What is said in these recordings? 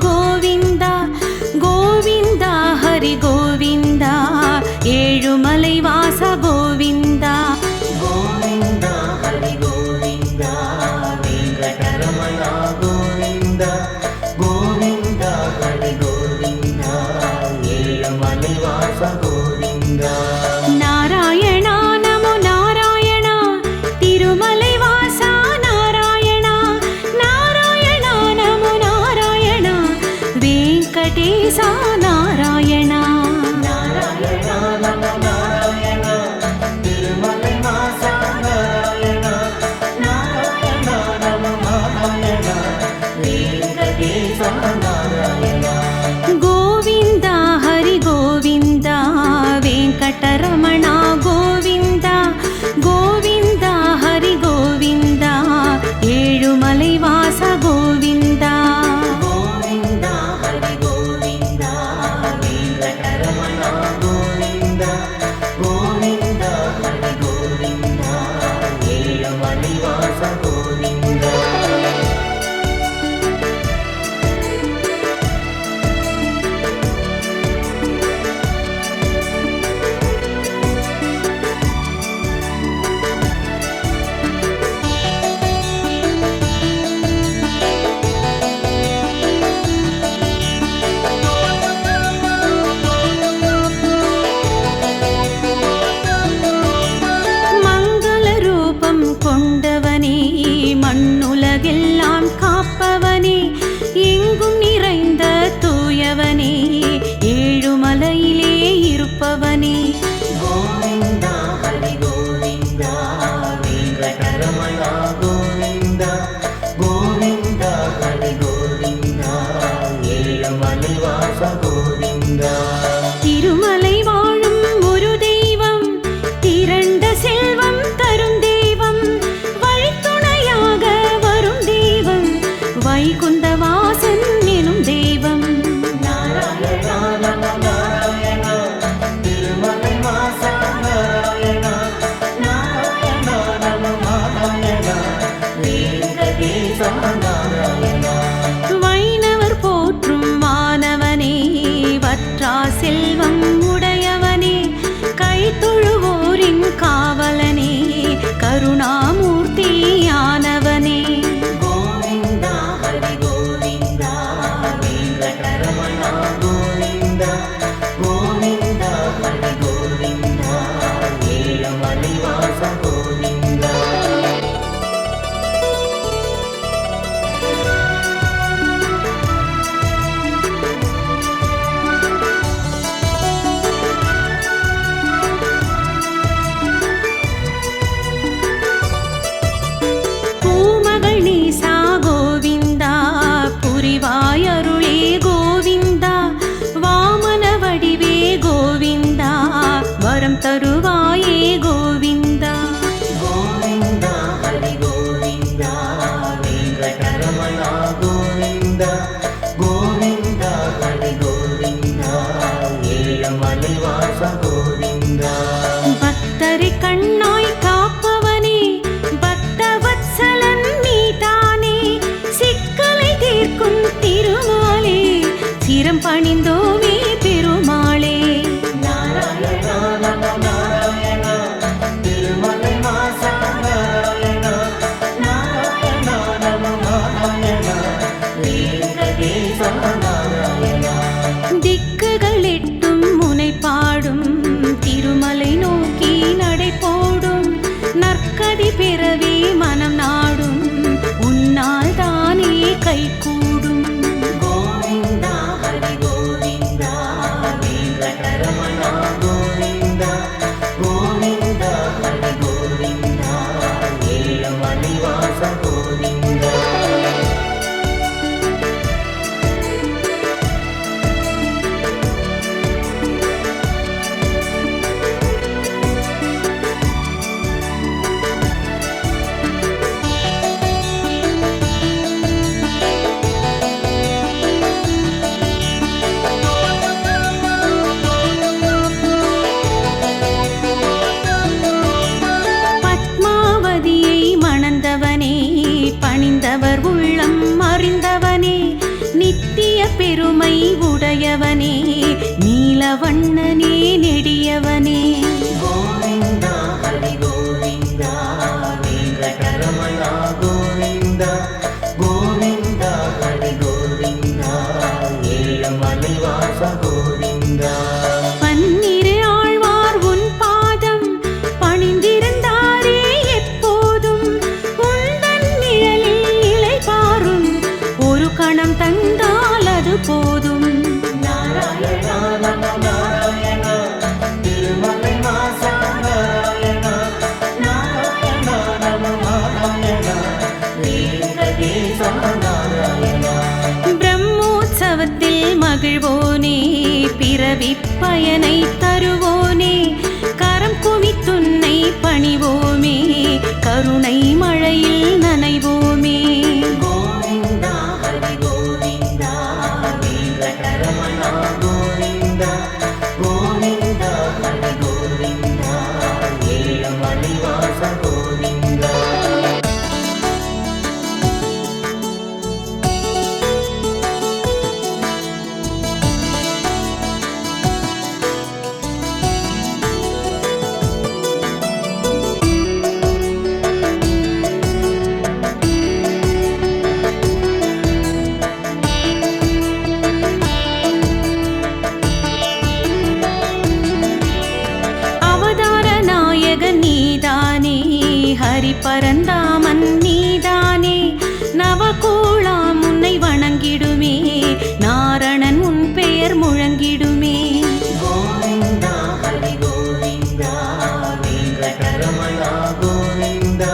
गोविन्द गोविन्द हरि गोविन्द एळुमलै वास गोविन्द गोविन्द हरि गोविन्द वेङ्कटरमण गोविन्द गोविन्द हरि गोविन्द एळुमलै वास गोविन्द नारायण नमो नारायण तिरुमलै वास नारायण नारायण नमो नारायण वेङ्कटेश नारायण नारायण नमो नारायण तिरुमलै वास नारायण नारायण नमो नारायण वेङ्कटेश नारायण गोविन्द हरि गोविन्द वेङ्कटरमण गोविन्द गोविन्द हरि गोविन्द एळुमलै वास गोविन्द गोविन्द हरि गोविन्द वेङ्कटरमण गोविन्द गोविन्द हरि गोविन्द एळुमलै वास गोविन्द மங்கள ரூபம் கொண்டவனே மண்ணுலகெல்லாம் காப்பவனே எங்கும் நிறைந்த தூயவனே ஏழுமலையிலே இருப்பவனே गोविन्द हरि गोविन्द वेङ्कटरमण गोविन्द गोविन्द हरि गोविन्द एळुमलै वास गोविन्द திருமலை வாழும் ஒரு தெய்வம் திரண்ட செல்வம் தரும் தெய்வம் வழித்துணையாக வரும் தெய்வம் வைகுந்த வாசன் எனும் தெய்வம் नारायण नमो नारायण तिरुमलै वास नारायण नारायण नमो नारायण वेङ्कटेश नारायण வைணவர் போற்றும் மாணவனே வற்றா செல்வம் உடையவனே கைத்தொழுவோரின் காவலனே கருணாமூர்த்தியானவனே गोविन्द हरि गोविन्द वेङ्कटरमण गोविन्द गोविन्द हरि गोविन्द एळुमलै वास गोविन्द பூமகள் நீசா கோவிந்தா புரிவாயருளே கோவிந்தா வாமன வடிவே கோவிந்தா வரம் தருவாயே கோவிந்தா गोविन्द हरि गोविन्द वेङ्कटरमण गोविन्द गोविन्द हरि गोविन्द एळुमलै वास गोविन्द பக்தரை கண்ணாய் காப்பவனே பக்தவத்சலன் நீதானே சிக்கலை தீர்க்கும் திருமாலே சிரம் பணிந்தோமே பெருமாளே नारायण नमो नारायण तिरुमलै वास नारायण नारायण नमो नारायण वेङ्कटेश नारायण திக்குகள் எட்டும் முனை பாடும் திருமலை நோக்கி நடை போடும் நற்கதி பெறவே மனம் நாடும் உன்னால் தானே கைகூடும் गोविन्द हरि गोविन्द वेङ्कटरमण गोविन्द गोविन्द हरि गोविन्द एळुमलै वास गोविन्द பெருமை உடையவனே நீலவண்ணனே நெடியவனே கோவிந்தா ஹரி கோவிந்தா வெங்கடரமண கோவிந்தா கோவிந்தா ஹரி கோவிந்தா ஏழுமலை வாச கோவிந்தா பன்னிரு ஆழ்வார் உன் பாதம் பணிந்திருந்தாரே எப்போதும் உந்தன் நிழலில் இளைப்பாறும் ஒரு கணம் தந்தால் அது போதும் நாராயணா நம நாராயணா திருமலை வாசா நாராயணா நாராயணா நம நாராயணா வெங்கடேசா நாராயணா பிரம்மோற்சவத்தில் மகிழ்வோனே பிறவி பயனை தருவோனே கரம் குவித்துன்னை பணிவோமே கருணை மழையில் நனைவோமே கோவிந்தா ஹரி கோவிந்தா வெங்கடரமண கோவிந்தா கோவிந்தா ஹரி கோவிந்தா ஏழுமலை வாச கோவிந்தா அவதார நாயகன் நீதானே ஹரி பரந்தாமன் நீதானே நவகோளாம் உன்னை வணங்கிடுமே நாரணன் உன் பெயர் முழங்கிடுமே கோவிந்தா ஹரி கோவிந்தா வெங்கடரமண கோவிந்தா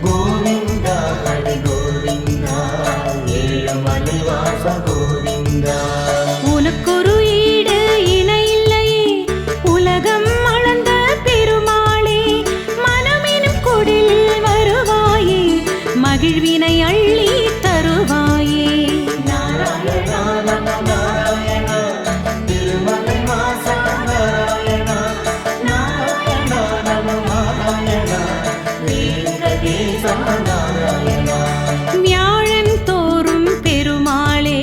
கோவிந்தா ஹரி கோவிந்தா ஏழுமலை வாச கோவிந்தா உனக்கொரு ஈடு இணையில்லையே உலகம் அளந்த பெருமாளே மனமெனும் கொடில் வருவாயே மகிழ்வினை அள்ளி தருவாயே நாராயணா நம நாராயணா திருமலை வாசா நாராயணா நாராயணா நம நாராயணா வெங்கடேசா நாராயணா வியாழன் தோறும் பெருமாளே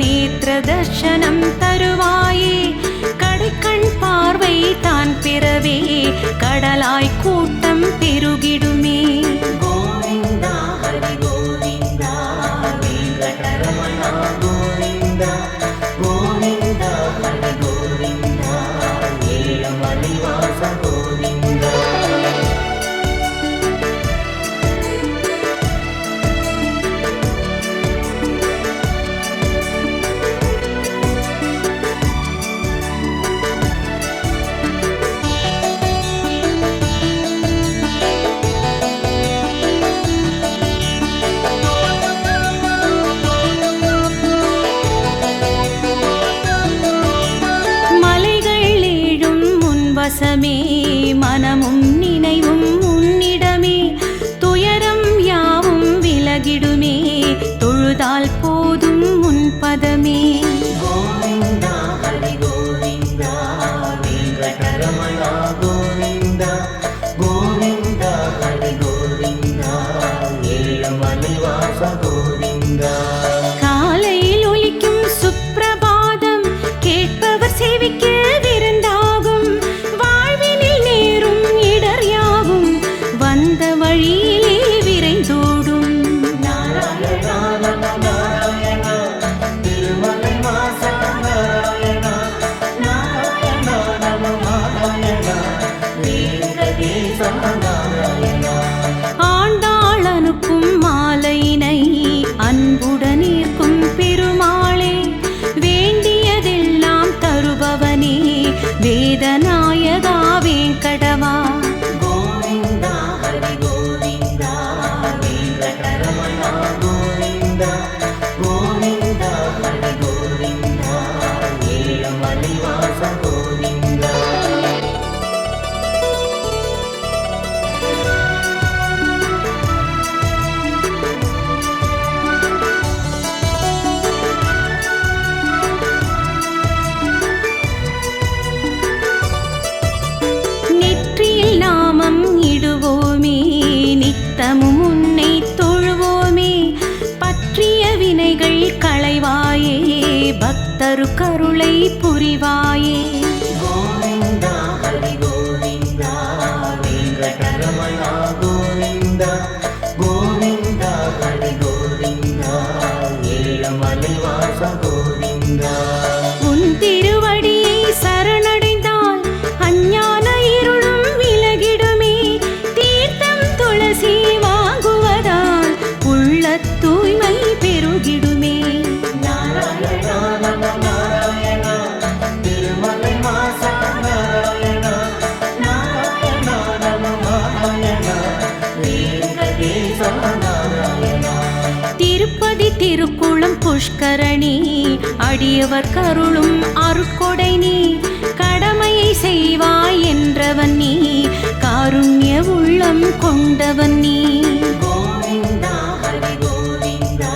நேத்திர தர்ஷனம் தருவாயே கடைக்கண் பார்வை தான் பெறவே கடலாய் கூட்டம் பெருகிடுமே கோவிந்தா ஹரி கோவிந்தா வெங்கடரமண கோவிந்தா கோவிந்தா ஹரி கோவிந்தா ஏழுமலை வாச கோவிந்தா மலைகள் ஏழும் உன் வசமே மனமும் நினைவும் உன்னிடமே துயரம் யாவும் விலகிடுமே தொழுதால் போதும் உன் பதமே கோவிந்தா ஹரி கோவிந்தா வெங்கடரமண கோவிந்தா கோவிந்தா ஹரி கோவிந்தா ஏழுமலை வாச கோவிந்தா காலையில் ஒலிக்கும் சுப்பிரபாதம் கேட்பவர் செவிக்கு விருந்தாகும் வாழ்வினில் நேரும் இடர் தருக்கருளை புரிவாயே. கோவிந்தா ஹரி கோவிந்தா வெங்கடரமணா கோவிந்தா கோவிந்தா ஹரி கோவிந்தா ஏழமலை வாச கோவிந்தா. உன் திருவடியை சரணடைந்தால் அஞ்ஞான இருளும் விலகிடுமே. தீர்த்தம் துளசி வாங்குவதால் உள்ள தூய்மை பெருகிடுமே. நாராயணா நம நாராயணா திருமலை வாசா நாராயணா நாராயணா நம நாராயணா வெங்கடேசா நாராயணா. திருப்பதி திருக்குளம் புஷ்கரணி அடியவர் கருளும் அருட்கொடை நீ. கடமையை செய்வாய் என்றவன் நீ, காருண்ய உள்ளம் கொண்டவன் நீ. கோவிந்தா ஹரி கோவிந்தா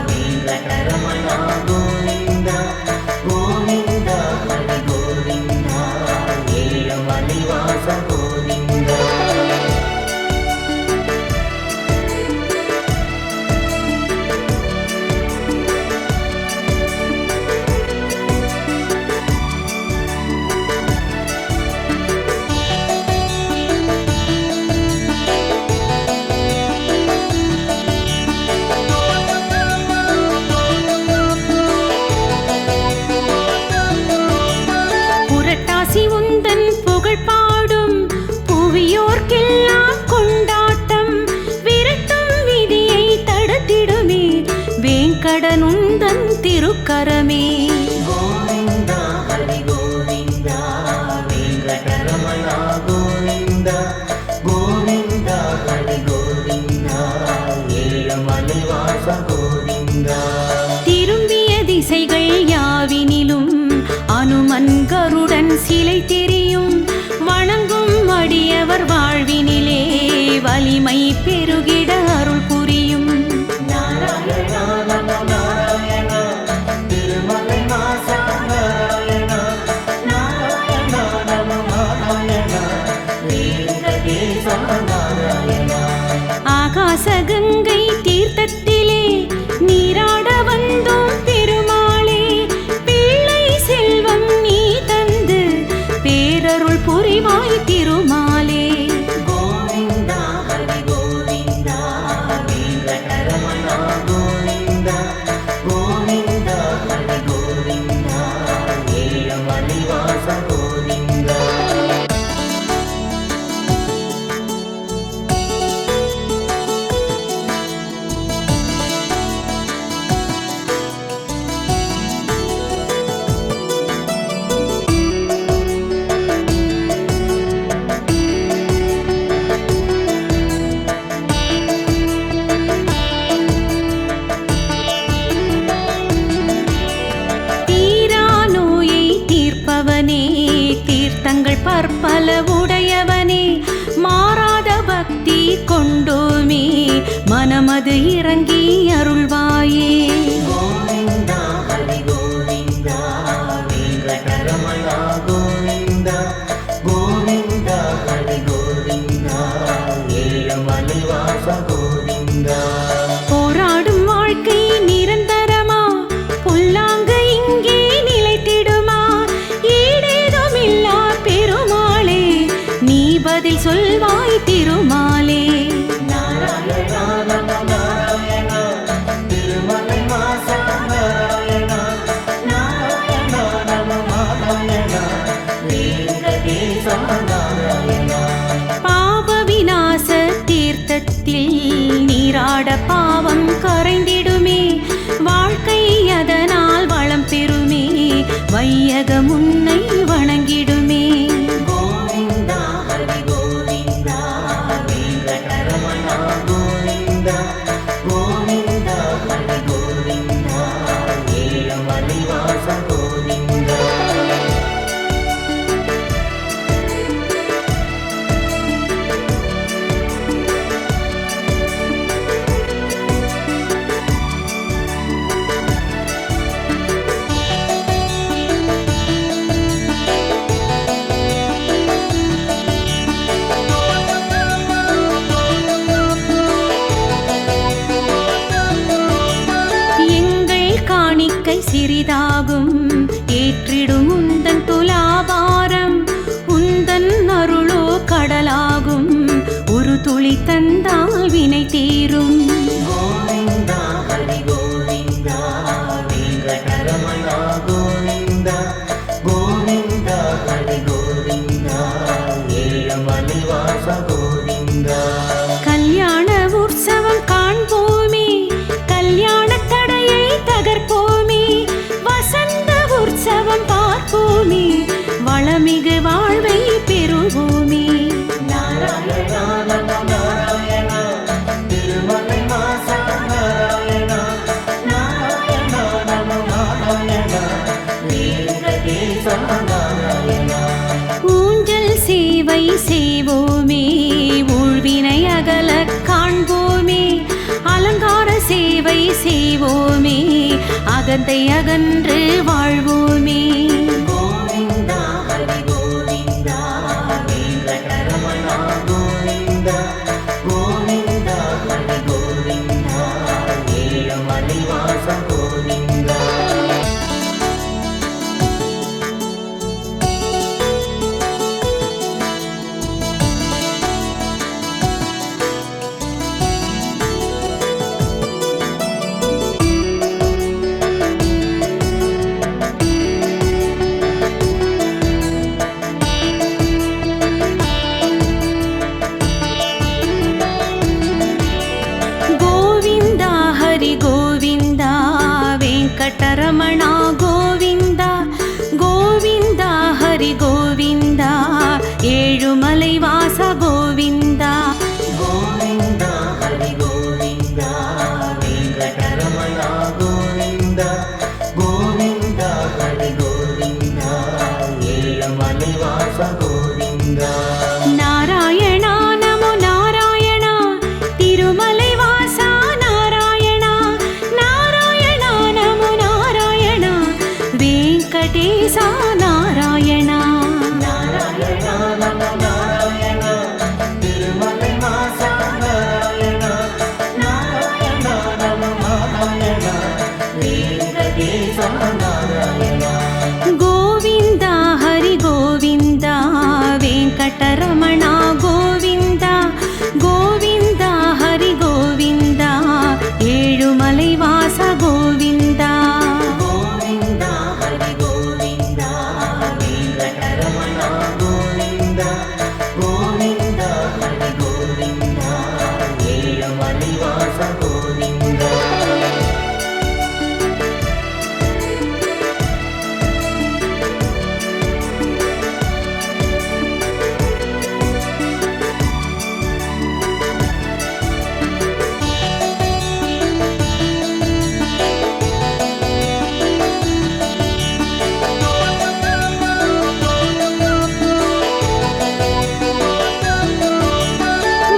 வெங்கடரமணா கோவிந்தா கோவிந்தா ஹரி கோவிந்தா ஏழமலை வாச கோவிந்தா. புரட்டாசி உந்தன் புகழ் பாடும் புவியோர்க்கெல்லாம் கொண்டாட்டம். விரட்டும் விதியை தடுத்திடுமே வேங்கடனுந்தன் திருக்கரமே. கோவிந்தா ஹரி கோவிந்தா வெங்கடரமணா கோவிந்தா கோவிந்தா ஹரி கோவிந்தா ஏழமலை வாச கோவிந்தா. திரும்பிய திசைகள் யாவினிலும் அனுமன் கருடன் சிலை தெரியும். வணங்கும் அடியவர் வாழ்வினிலே வலிமை பெருகிட அருள் புரியும். நாராயணா நம நாராயணா திருமலை வாசா நாராயணா நாராயணா நம நாராயணா வெங்கடேசா நாராயணா. ஆகாச கங்கை தீர்த்தத்திலே நீராட வந்தோம் பெருமாளே. பிள்ளை செல்வம் நீ தந்து பேரருள் புரிவாய் திருமாலே. கோவிந்தா ஹரி கோவிந்தா வெங்கடரமணா கோவிந்தா கோவிந்தா ஹரி கோவிந்தா ஏழமலை வாச கோவிந்தா. தீரா நோயை தீர்ப்பவனே, தீர்த்தங்கள் பற்பல உடையவனே. மாறாத பக்தி கொண்டோமே மனமது இறங்கி அருள்வாயே. கோவிந்தா ஹரி கோவிந்தா வெங்கடரமணா கோவிந்தா கோவிந்தா ஹரி கோவிந்தா ஏழமலை வாச கோவிந்தா. போராடும் வாழ்க்கை நிரந்தரமா, பொல்லாங்கு இங்கே நிலைத்திடுமா? ஈடேதுமில்லா பெருமாளே, நீ பதில் சொல்வாய் திருமாலே. நாராயணா நம நாராயணா திருமலை வாசா நாராயணா நாராயணா நம நாராயணா வெங்கடேசா நாராயணா. பாப விநாச தீர்த்தத்தில் நீராட பாவம் கரைந்திடுமே. வாழ்க்கை அதனால் வளம் பெறுமே, வையகம் உன்னை வணங்கிடுமே. கோவிந்தா ஹரி கோவிந்தா வெங்கடரமணா கோவிந்தா கோவிந்தா ஹரி கோவிந்தா ஏழமலை வாச கோவிந்தா. சிறிதாகும் ஏற்றிடும் உந்தன் துலாபாரம் உந்தன் அருளோ கடலாகும் ஒரு துளி தந்தால் வினை தீரும் கோவிந்தா ஹரி கோவிந்தா வெங்கடரமணா கோவிந்தா கோவிந்தா ஹரி கோவிந்தா ஏழுமலை வாச கோவிந்தா கல்யாண உற்சவம் காண்போமே கல்யாண தடையை தகர்ப்போமே வசந்த உற்சவம் பார்ப்போமே வளமிகு வாழ்வை பெறுவோமே நாராயணா நமோ நாராயணா திருமலை வாசா நாராயணா நாராயணா நமோ நாராயணா வெங்கடேசா நாராயணா ஊஞ்சல் சேவை செய்வோமே ஊழ்வினை அகல காண்போமே அலங்கார சேவை செய்வோமே அகந்தை அகன்று வாழ்வோமே கோவிந்தா ஹரி கோவிந்தா வெங்கடரமணா கோவிந்தா கோவிந்தா ஹரி கோவிந்தா ஏழுமலை வாச கோவிந்தா கோவிந்தா ஹரி கோவிந்தா வெங்கடரமணா கோவிந்தா கோவிந்தா ஹரி கோவிந்தா ஏழுமலை வாச கோவிந்தா கோவிந்தா ஹரி கோவிந்தா வெங்கடரமணா கோவிந்தா கோவிந்தா ஹரி கோவிந்தா ஏழுமலை வாச கோவிந்தா நாராயணா நமோ நாராயணா திருமலை வாசா நாராயணா நாராயணா நமோ நாராயணா வெங்கடேசா நாராயணா நாராயணா நமோ நாராயணா திருமலை வாசா நாராயணா நாராயணா நமோ நாராயணா வெங்கடேசா நாராயணா கோவிந்தா ஹரி கோவிந்தா வெங்கடரமணா கோவிந்தா கோவிந்தா ஹரி கோவிந்தா ஏழுமலை வாச கோவிந்தா கோவிந்தா ஹரி கோவிந்தா வெங்கடரமணா கோவிந்தா கோவிந்தா ஹரி கோவிந்தா ஏழுமலை வாச கோவிந்தா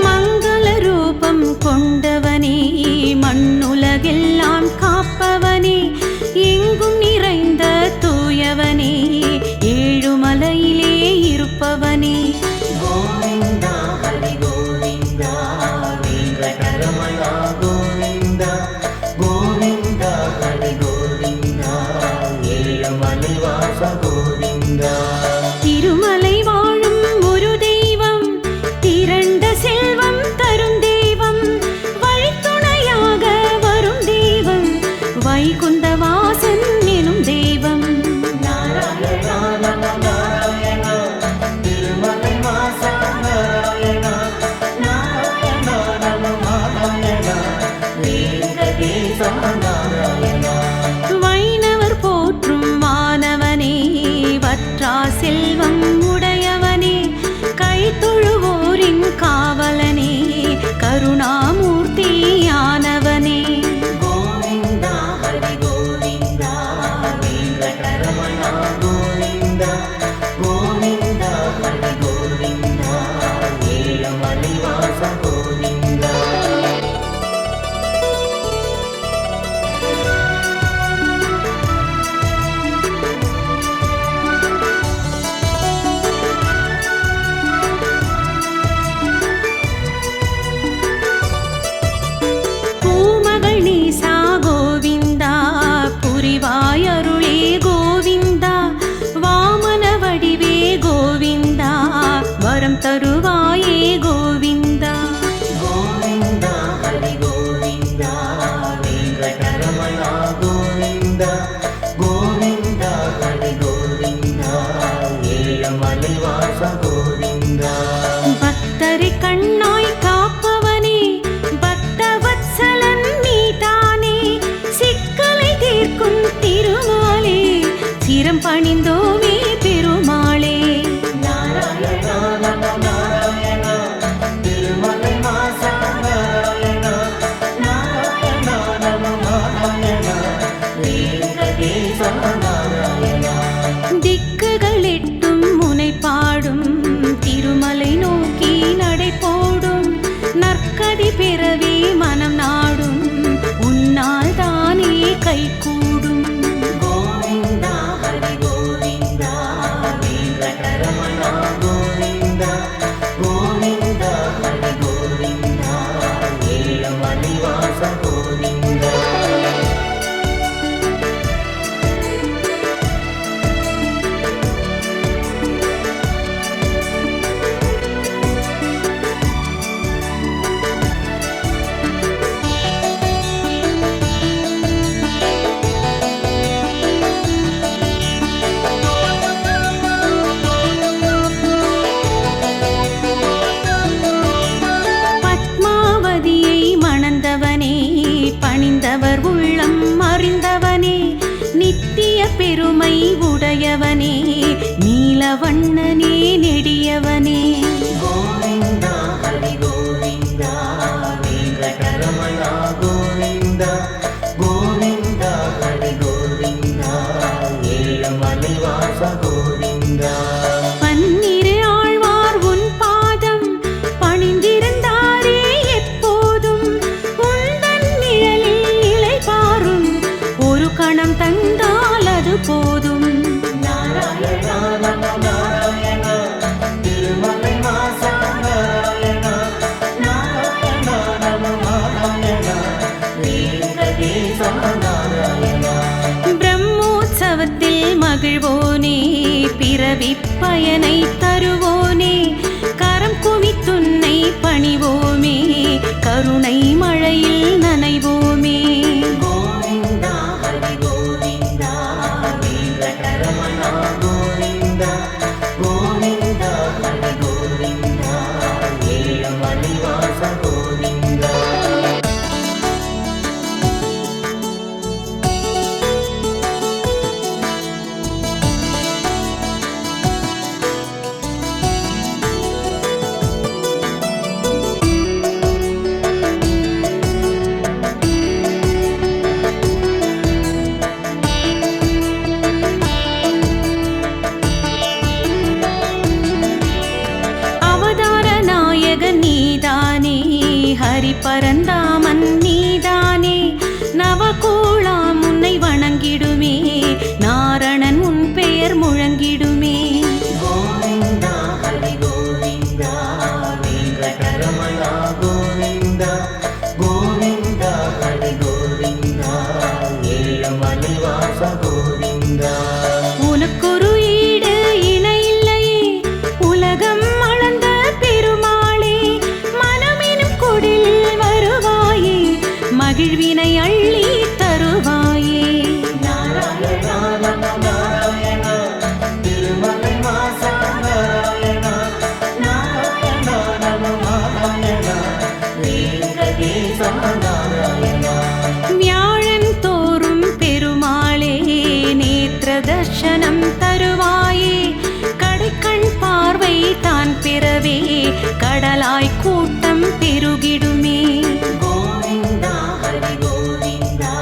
மங்கள ரூபம் கொண்டவனே மண்ணுலகெல்லாம் காப்பவனே எங்கும் நிறைந்த தூயவனே ஏழுமலையிலே இருப்பவனே கோவிந்தா ஹரி கோவிந்தா வெங்கடரமணா கோவிந்தா கோவிந்தா ஹரி கோவிந்தா ஏழுமலை வாச கோவிந்தா திருமலை வாழும் ஒரு தெய்வம் திரண்ட செல்வம் தரும் தெய்வம் வழித்துணையாக வரும் தெய்வம் வைகுந்த வாசன் எனும் தெய்வம் நாராயணா நமோ நாராயணா திருமலை வாசா நாராயணா நாராயணா நமோ நாராயணா வெங்கடேசா நாராயணா வைணவர் போற்றும் வானவனே வந்தாய் அருளே கோவிந்தா, வாமன வடிவே கோவிந்தா, வரம் தருவாயே கோவிந்தா. கோவிந்தா ஹரி கோவிந்தா வெங்கடரமணா கோவிந்தா, கோவிந்தா ஹரி கோவிந்தா ஏழமலை வாச கோவிந்தா. பக்தரை கண்ணாய் காப்பவனே, பக்தவத்சலன் நீதானே, சிக்கலை தீர்க்கும் திருமாலே, சிரம் பணிந்தோமே பெருமாளே. நாராயணா நமோ நாராயணா, திருமலை வாசா நாராயணா, நாராயணா நமோ நாராயணா, வெங்கடேசா நாராயணா. திக்குகள் எட்டும் முனை பாடும், திருமலை நோக்கி நடை போடும், நற்கதி பிறவி மனம் நாடும், உன்னால் தானே கைகூடும். கோவிந்தா ஹரி கோவிந்தா வெங்கடரமணா கோவிந்தா, கோவிந்தா ஹரி கோவிந்தா ஏழமலை வாச கோவிந்தா. பத்மாவதியை மணந்தவனே, பணிந்தவர் உள்ளம் அறிந்தவனே, நித்திய பெருமை உடையவனே, நீலவண்ணனே நெடியவனே. கோவிந்தா ஹரி கோவிந்தா வெங்கடரமணா கோவிந்தா, கோவிந்தா ஹரி கோவிந்தா ஏழமலை வாச கோவிந்தா. பன்னிரு ஆழ்வார் உன் பாதம் பணிந்திருந்தாரே எப்போதும், உந்தன் நிழலில் இளைப்பாறும் ஒரு கணம் தந்தால் அது போதும். நாராயணா நமோ நாராயணா, திருமலை வாசா நாராயணா, நாராயணா நமோ நாராயணா, வெங்கடேசா நாராயணா. பிரம்மோற்சவத்தில் மகிழ்வோனே, பிறவி பயனை தருவோனே, கரம் குவித்துன்னை பணிவோமே, கருணை மழையில் நனைவோமே. கோவிந்தா ஹரி கோவிந்தா வெங்கடரமணா கோவிந்தா, கோவிந்தா ஹரி கோவிந்தா ஏழமலை வாச கோவிந்தா. அவதார நாயகன் நீதானே, ஹரி பரந்தாமன் நீதானே, நவகோளாம் உன்னை வணங்கிடுமே, நாரணன் உன் பெயர் முழங்கிடுமே. கோவிந்தா ஹரி கோவிந்தா வெங்கடரமணா கோவிந்தா, கோவிந்தா ஹரி கோவிந்தா ஏழமலை வாச கோவிந்தா. உனக்கொரு ஈடு இணையில்லையே, உலகம் அளந்த பெருமாளே, மனமெனும் குடில் வருவாயே, மகிழ்வினை அள்ளி தருவாயே. நாராயணா நமோ நாராயணா, திருமலை வாசா நாராயணா, நாராயணா நமோ நாராயணா, வெங்கடேசா நாராயணா. வியாழன் தோறும் பெருமாளே, நேத்திர தர்ஷனம் தருவாயே, கடைக்கண் பார்வை தான் பெறவே, கடலாய் கூட்டம் பெருகிடுமே. கோவிந்தா ஹரி கோவிந்தா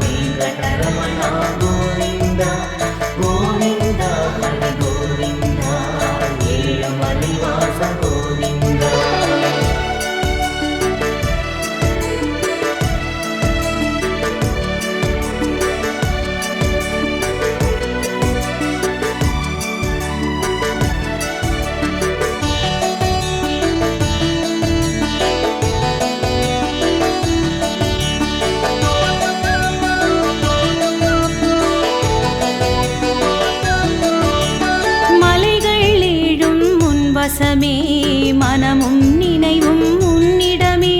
வெங்கடரமணா கோவிந்தா, கோவிந்தா ஹரி கோவிந்தா ஏழமலை வாச கோவிந்தா. பரவசமே மனமும் நினைவும் உன்னிடமே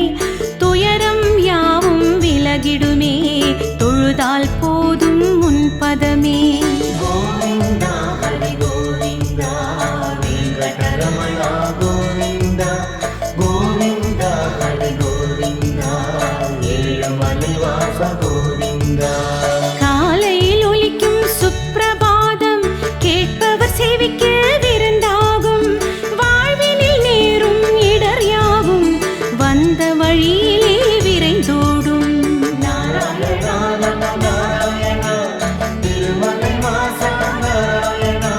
துயரம் யாவும் விலகிடுமே தொழுதால் போதும் உன் பதமே கோவிந்தா ஹரி கோவிந்தா வெங்கடரமணா கோவிந்தா கோவிந்தா ஹரி கோவிந்தா ஏழுமலை வாச கோவிந்தா காலையில் ஒலிக்கும் சுப்பிரபாதம் கேட்பவர் செவிக்கு விருந்தாகும் வாழ்வினில் நேரும் இடர் யாவும் வந்த வழியிலே விரைந்தோடும் நாராயணா நம நாராயணா திருமலை வாச நாராயணா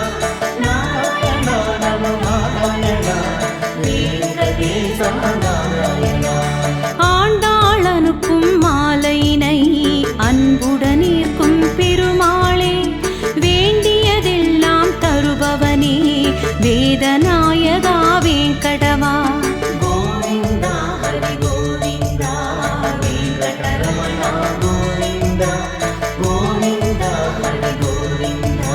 நாராயணா நம நாராயணா வெங்கடேச நாராயணா ஆண்டாள் அனுப்பும் மாலையினை அன்புடன் ஈர்க்கும் பெருமாளே வேண்டியதெல்லாம் தருபவனே வேதநாயகா வேங்கடவா கோவிந்தா ஹரி கோவிந்தா வெங்கடரமணா கோவிந்தா கோவிந்தா ஹரி கோவிந்தா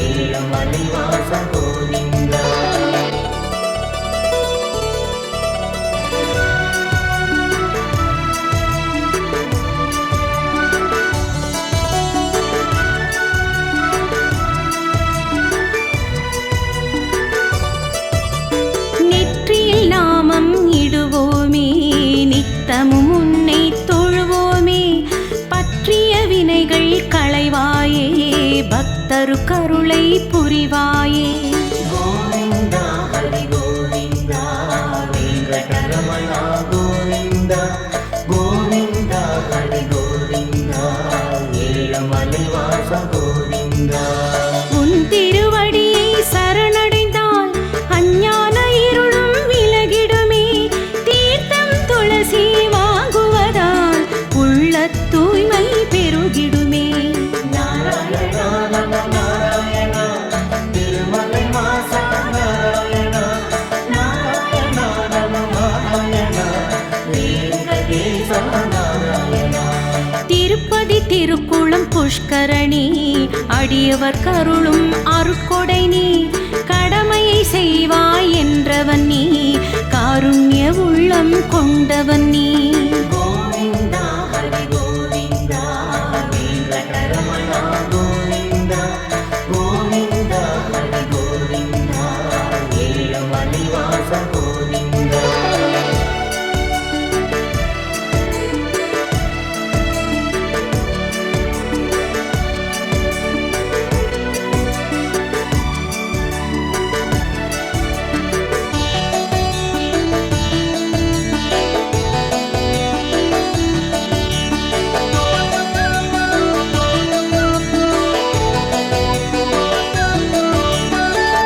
ஏழுமலை வாச கோவிந்தா நெற்றியில் நாமம் இடுவோமே நித்தமும் உன்னை தொழுவோமே பற்றிய வினைகள் களைவாயே பக்தரு கருளை புரிவாயே கோவிந்தா ஹரி கோவிந்தா வெங்கடரமணா கோவிந்தா கோவிந்தா ஹரி கோவிந்தா ஏழுமலை வாச கோவிந்தா உன் திருவடியை சரணடைந்தால் அஞ்ஞான இருளும் விலகிடுமே தீர்த்தம் துளசி வாங்குவதால் உள்ள தூய்மை பெருகிடுமே நாராயணா நம நாராயணா திருமலை வாச நாராயணா நாராயணா நம நாராயணா வெங்கடேச நாராயணா திருப்பதி திருக்குளம் புஷ்கரணி அடியவர் கருளும் அருட்கொடை நீ கடமையை செய்வாய் என்றவன் நீ காருண்ய உள்ளம் கொண்டவன் நீ கோவிந்தா ஹரி கோவிந்தா வெங்கடரமணா கோவிந்தா கோவிந்தா ஹரி கோவிந்தா ஏழுமலை வாச கோவிந்தா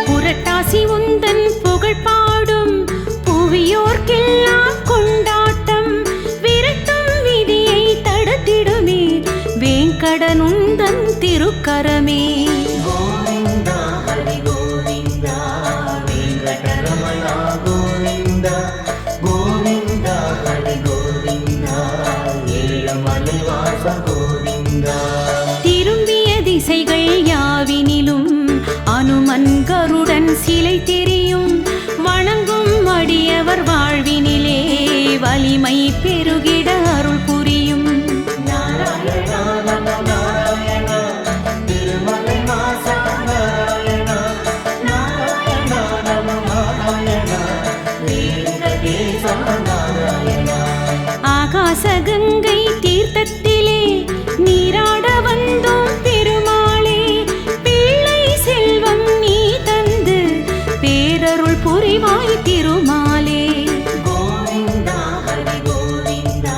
புரட்டாசி உந்தன் புகழ் பாடும் புவியோர்க்கெல்லாம் கொண்டாட்டம் விரட்டும் விதியை தடுத்திடுமே வேங்கடனுந்தன் திருக்கரமே கோவிந்தா ஹரி கோவிந்தா வெங்கடரமணா கோவிந்தா கோவிந்தா ஹரி கோவிந்தா ஏழுமலை வாச கோவிந்தா திரும்பிய திசைகள் யாவினிலும் அனுமன் கருடன் சிலை தெரியும் வணங்கும் அடியவர் வாழ்வினிலே வலிமை பெருகிட அருள் புரியும் நாராயணா நம நாராயணா திருமலை வாச நாராயணா நாராயணா நம நாராயணா வெங்கடேச நாராயணா ஆகாச கங்கை தீர்த்தத்திலே நீராட வந்தோம் பெருமாளே பிள்ளை செல்வம் நீ தந்து பேரருள் புரிவாய் திருமாலே கோவிந்தா ஹரி கோவிந்தா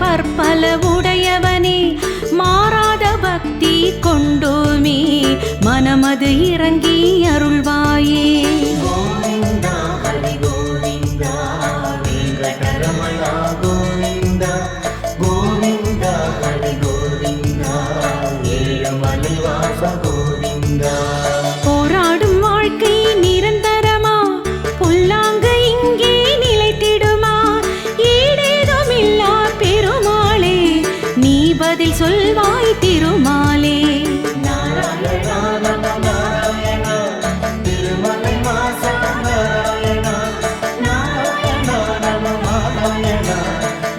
பற்பல உடையவனே மாறாத பக்தி கொண்டோமே மனமது இறங்கி அருள்வாயே. கோவிந்தா ஹரி கோவிந்தா வெங்கடரமண கோவிந்தா கோவிந்தா ஹரி கோவிந்தா ஏழுமலை வாச கோவிந்தா. போராடும் வாழ்க்கை நிரந்தரமா புல்லாங்கு இங்கே நிலைத்திடுமா ஈடேதுமில்லா பெருமாளே நீ பதில் சொல்வாய் திருமாலே. நாராயணா நம நாராயணா திருமலை வாசா நாராயணா நாராயணா நம நாராயணா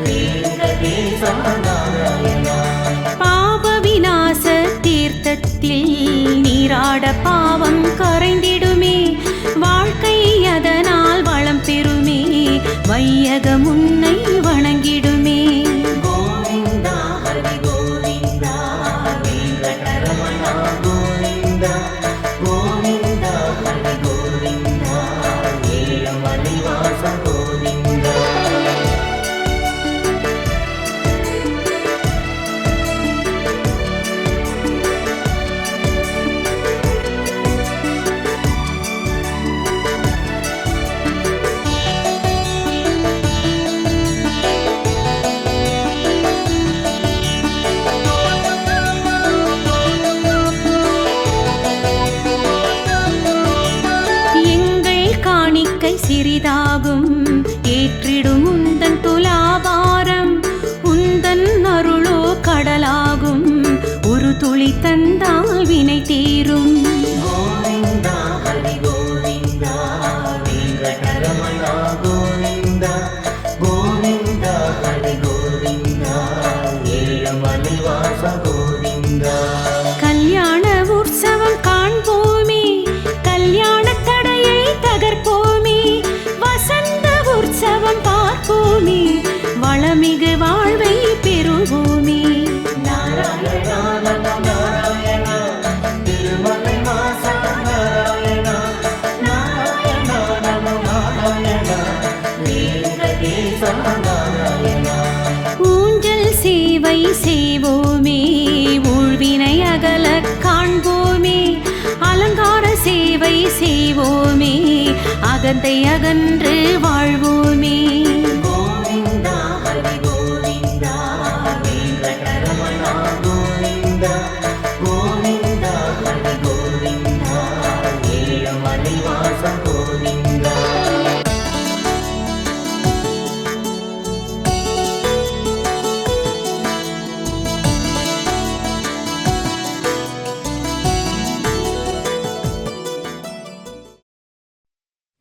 வெங்கடேசா நாராயணா. பாப விநாச தீர்த்தத்தில் நீராட பாவம் கரைந்திடுமே வாழ்க்கை அதனால் வளம் பெறுமே வையகம் உன்னை வணங்கிடுமே. கோவிந்தா ஹரி கோவிந்தா வெங்கடரமண கோவிந்தா கோவிந்தா ஹரி கோவிந்தா ஏழுமலை வாச கோவிந்தா. எங்கள் காணிக்கை சிறிதாகும் ஏற்றிடும் உந்தன் துலாபாரம் உந்தன் அருளோ கடலாகும் ஒரு துளி தந்தால் வினை தீரும். கோவிந்தா ஹரி கோவிந்தா வெங்கடரமண கோவிந்தா கோவிந்தா ஹரி கோவிந்தா ஏழுமலை வாச கோவிந்தா. கல்யாண உற்சவம் காண்போமே கல்யாண தடையை தகர்ப்போமே வசந்த உற்சவம் பார்ப்போமே வளமிகு வாழ்வை பெறுவோமே. நாராயணா நம நாராயணா திருமலை வாசா நாராயணா நாராயணா நம நாராயணா வெங்கடேசா நாராயணா. ஊஞ்சல் சேவை செய்வோமே ஊழ்வினை அகல காண்போமே அலங்கார சேவை செய்வோமே அகந்தை அகன்று வாழ்வோமே.